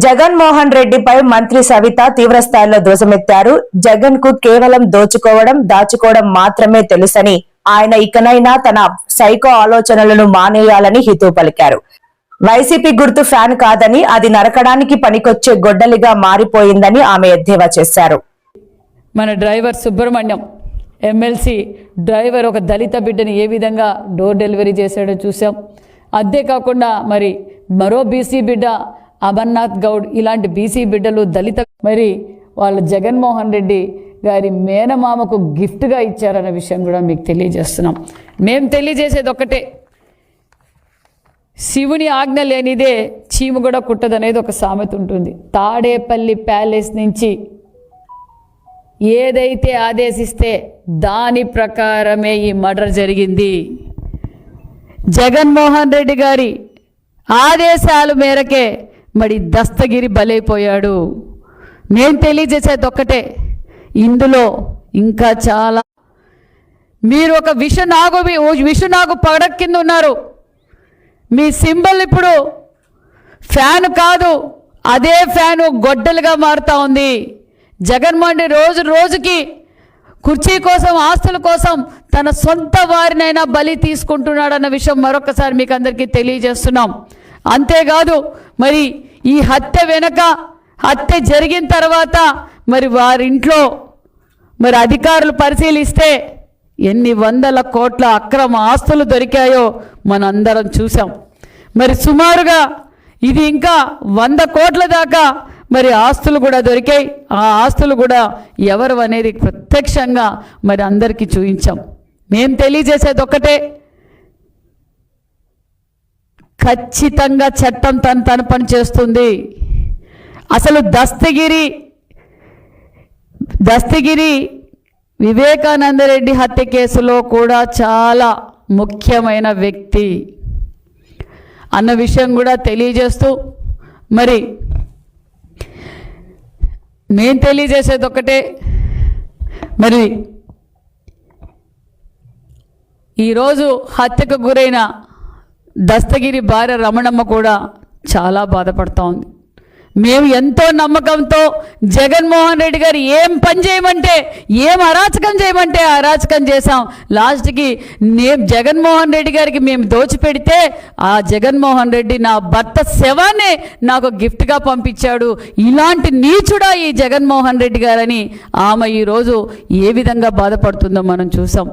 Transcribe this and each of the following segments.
జగన్మోహన్ రెడ్డిపై మంత్రి సవిత తీవ్రస్థాయిలో ధ్వజమెత్తారు. జగన్ కు కేవలం దోచుకోవడం దాచుకోవడం మాత్రమే తెలుసని, ఆయన ఇకనైనా తన సైకో ఆలోచనలను మానేయాలని హితవు పలికారు. వైసీపీ గుర్తు ఫ్యాన్ కాదని, అది నరకడానికి పనికొచ్చే గొడ్డలిగా మారిపోయిందని ఆమె ఎద్దేవా చేశారు. మన డ్రైవర్ సుబ్రహ్మణ్యం ఎమ్మెల్సీ డ్రైవర్ ఒక దళిత బిడ్డని ఏ విధంగా డోర్ డెలివరీ చేశాడో చూసాం. అంతేకాకుండా మరి మరో బీసీ బిడ్డ అమర్నాథ్ గౌడ్, ఇలాంటి బీసీ బిడ్డలు దళిత మరి వాళ్ళ జగన్మోహన్ రెడ్డి గారి మేనమామకు గిఫ్ట్గా ఇచ్చారన్న విషయం కూడా మీకు తెలియజేస్తున్నాం. మేము తెలియజేసేది ఒక్కటే, శివుని ఆజ్ఞ లేనిదే చీము కూడా కుట్టదనేది ఒక సామెత ఉంటుంది. తాడేపల్లి ప్యాలెస్ నుంచి ఏదైతే ఆదేశిస్తే దాని ప్రకారమే ఈ మర్డర్ జరిగింది. జగన్మోహన్ రెడ్డి గారి ఆదేశాల మేరకే మరి దస్తగిరి బలైపోయాడు. నేను తెలియజేసేది ఒక్కటే, ఇందులో ఇంకా చాలా మీరు ఒక విషనాగు పడక కింద ఉన్నారు. మీ సింబల్ ఇప్పుడు ఫ్యాన్ కాదు, అదే ఫ్యాను గొడ్డలుగా మారుతూ ఉంది. జగన్మోహన్ రెడ్డి రోజు రోజుకి కుర్చీ కోసం, ఆస్తుల కోసం తన సొంత వారినైనా బలి తీసుకుంటున్నాడన్న విషయం మరొకసారి మీకు అందరికీ తెలియజేస్తున్నాం. అంతేకాదు మరి ఈ హత్య వెనక, హత్య జరిగిన తర్వాత మరి వారింట్లో మరి అధికారులు పరిశీలిస్తే ఎన్ని వందల కోట్ల అక్రమ ఆస్తులు దొరికాయో మనందరం చూసాం. మరి సుమారుగా ఇది ఇంకా 100 కోట్ల దాకా మరి ఆస్తులు కూడా దొరికాయి. ఆ ఆస్తులు కూడా ఎవరు అనేది ప్రత్యక్షంగా మరి అందరికీ చూపించాం. మేము తెలియజేసేది ఒక్కటే, ఖచ్చితంగా చట్టం తన పని చేస్తుంది. అసలు దస్తగిరి వివేకానందరెడ్డి హత్య కేసులో కూడా చాలా ముఖ్యమైన వ్యక్తి అన్న విషయం కూడా తెలియజేస్తూ మరి నేను తెలియజేసేది ఒకటే, మరి ఈరోజు హత్యకు గురైన దస్తగిరి భార్య రమణమ్మ కూడా చాలా బాధపడుతూ ఉంది. మేము ఎంతో నమ్మకంతో జగన్మోహన్ రెడ్డి గారు ఏం పని చేయమంటే, ఏం అరాచకం చేయమంటే అరాచకం చేశాం. లాస్ట్కి జగన్మోహన్ రెడ్డి గారికి మేము దోచిపెడితే ఆ జగన్మోహన్ రెడ్డి నా భర్త శవాన్ని నాకు గిఫ్ట్గా పంపించాడు. ఇలాంటి నీచుడా ఈ జగన్మోహన్ రెడ్డి గారని ఆమె ఈరోజు ఏ విధంగా బాధపడుతుందో మనం చూసాం.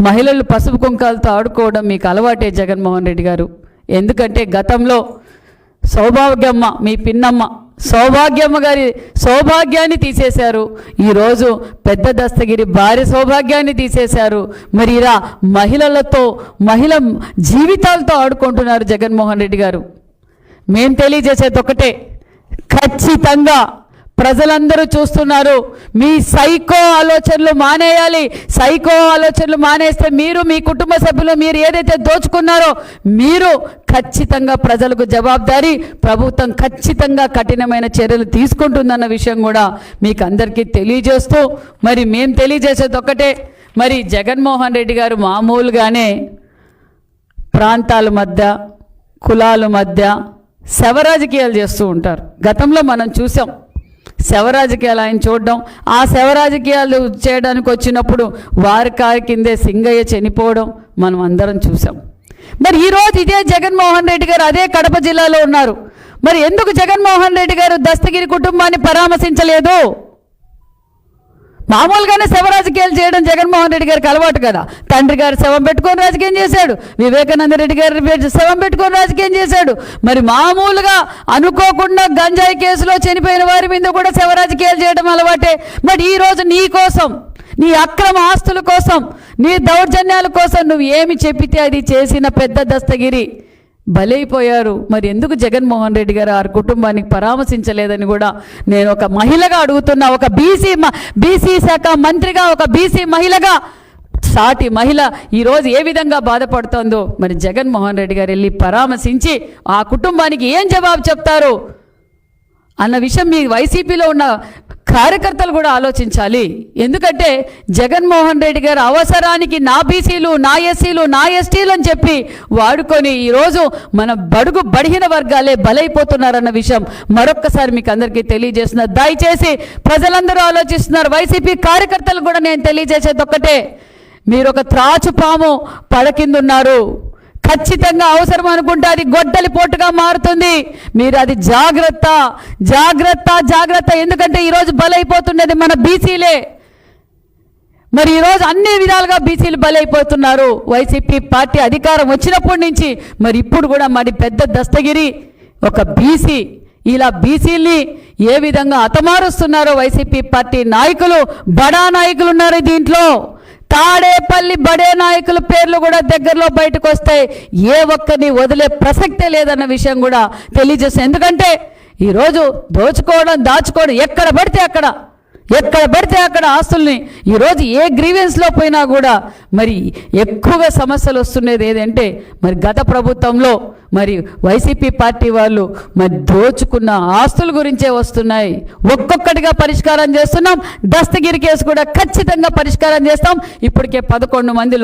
మహిళలు పసుపు కుంకాలతో ఆడుకోవడం మీకు అలవాటే జగన్మోహన్ రెడ్డి గారు. ఎందుకంటే గతంలో సౌభాగ్యమ్మ, మీ పిన్నమ్మ సౌభాగ్యమ్మ గారి సౌభాగ్యాన్ని తీసేశారు. ఈరోజు పెద్ద దస్తగిరి భార్య సౌభాగ్యాన్ని తీసేశారు. మరి ఇలా మహిళ జీవితాలతో ఆడుకుంటున్నారు జగన్మోహన్ రెడ్డి గారు. మేము తెలియజేసేది ఒకటే, ఖచ్చితంగా ప్రజలందరూ చూస్తున్నారు. మీ సైకో ఆలోచనలు మానేయాలి. సైకో ఆలోచనలు మానేస్తే మీరు, మీ కుటుంబ సభ్యులు, మీరు ఏదైతే దోచుకున్నారో మీరు ఖచ్చితంగా ప్రజలకు జవాబుదారీ, ప్రభుత్వం ఖచ్చితంగా కఠినమైన చర్యలు తీసుకుంటుందన్న విషయం కూడా మీకు అందరికీ తెలియజేస్తూ మరి మేము తెలియజేసేది ఒక్కటే, మరి జగన్మోహన్ రెడ్డి గారు మామూలుగానే ప్రాంతాల మధ్య, కులాల మధ్య శవ రాజకీయాలు చేస్తూ ఉంటారు. గతంలో మనం చూసాం శవ రాజకీయాలు ఆయన చూడడం. ఆ శవ రాజకీయాలు చేయడానికి వచ్చినప్పుడు వారి కారు కిందే సింగయ్య చనిపోవడం మనం అందరం చూసాం. మరి ఈరోజు ఇదే జగన్మోహన్ రెడ్డి గారు అదే కడప జిల్లాలో ఉన్నారు. మరి ఎందుకు జగన్మోహన్ రెడ్డి గారు దస్తగిరి కుటుంబాన్ని పరామర్శించలేదు? మామూలుగానే శవ రాజకీయాలు చేయడం జగన్మోహన్ రెడ్డి గారికి అలవాటు కదా. తండ్రి గారు శవం పెట్టుకొని రాజకీయం చేశాడు, వివేకానంద రెడ్డి గారి శవం పెట్టుకొని రాజకీయం చేశాడు. మరి మామూలుగా అనుకోకుండా గంజాయి కేసులో చనిపోయిన వారి మీద కూడా శవ రాజకీయాలు చేయడం అలవాటే. మరి ఈరోజు నీ కోసం, నీ అక్రమ ఆస్తుల కోసం, నీ దౌర్జన్యాల కోసం నువ్వు ఏమి చెప్పితే అది చేసిన పెద్ద దస్తగిరి బలైపోయారు. మరి ఎందుకు జగన్మోహన్ రెడ్డి గారు ఆ కుటుంబానికి పరామర్శించలేదని కూడా నేను ఒక మహిళగా అడుగుతున్నా. ఒక బీసీ శాఖ మంత్రిగా, ఒక బీసీ మహిళగా, సాటి మహిళ ఈరోజు ఏ విధంగా బాధపడుతోందో మరి జగన్మోహన్ రెడ్డి గారు వెళ్ళి పరామర్శించి ఆ కుటుంబానికి ఏం జవాబు చెప్తారు అన్న విషయం మీ వైసీపీలో ఉన్న కార్యకర్తలు కూడా ఆలోచించాలి. ఎందుకంటే జగన్మోహన్ రెడ్డి గారు అవసరానికి నా బీసీలు, నా ఎస్సీలు, నా ఎస్టీలు అని చెప్పి వాడుకొని ఈరోజు మన బడుగు బడిహీన వర్గాలే బలైపోతున్నారన్న విషయం మరొక్కసారి మీకు అందరికీ తెలియజేస్తున్నారు. దయచేసి ప్రజలందరూ ఆలోచిస్తున్నారు. వైసీపీ కార్యకర్తలు కూడా నేను తెలియజేసేది ఒక్కటే, మీరు ఒక త్రాచుపాము పడకిందున్నారు. ఖచ్చితంగా అవసరం అనుకుంటే అది గొడ్డలి పోటుగా మారుతుంది. మీరు అది జాగ్రత్త జాగ్రత్త జాగ్రత్త. ఎందుకంటే ఈరోజు బలైపోతున్నది మన బీసీలే. మరి ఈరోజు అన్ని విధాలుగా బీసీలు బలైపోతున్నారు. వైసీపీ పార్టీ అధికారం వచ్చినప్పటి నుంచి మరి ఇప్పుడు కూడా మరి పెద్ద దస్తగిరి ఒక బీసీ, ఇలా బీసీల్ని ఏ విధంగా హతమారుస్తున్నారో వైసీపీ పార్టీ నాయకులు, బడా నాయకులు ఉన్నారు దీంట్లో. తాడేపల్లి బడే నాయకుల పేర్లు కూడా దగ్గరలో బయటకు వస్తాయి. ఏ ఒక్కరిని వదిలే ప్రసక్తే లేదన్న విషయం కూడా తెలియజేస్తాం. ఎందుకంటే ఈరోజు దోచుకోవడం, దాచుకోవడం ఎక్కడ పడితే అక్కడ ఆస్తుల్ని ఈరోజు ఏ గ్రీవెన్స్లో పోయినా కూడా మరి ఎక్కువగా సమస్యలు వస్తున్నది ఏదంటే మరి గత ప్రభుత్వంలో మరి వైసీపీ పార్టీ వాళ్ళు మరి దోచుకున్న ఆస్తుల గురించే వస్తున్నాయి. ఒక్కొక్కటిగా పరిష్కారం చేస్తున్నాం. దస్తగిరి కేసు కూడా ఖచ్చితంగా పరిష్కారం చేస్తాం. ఇప్పటికే 11 మంది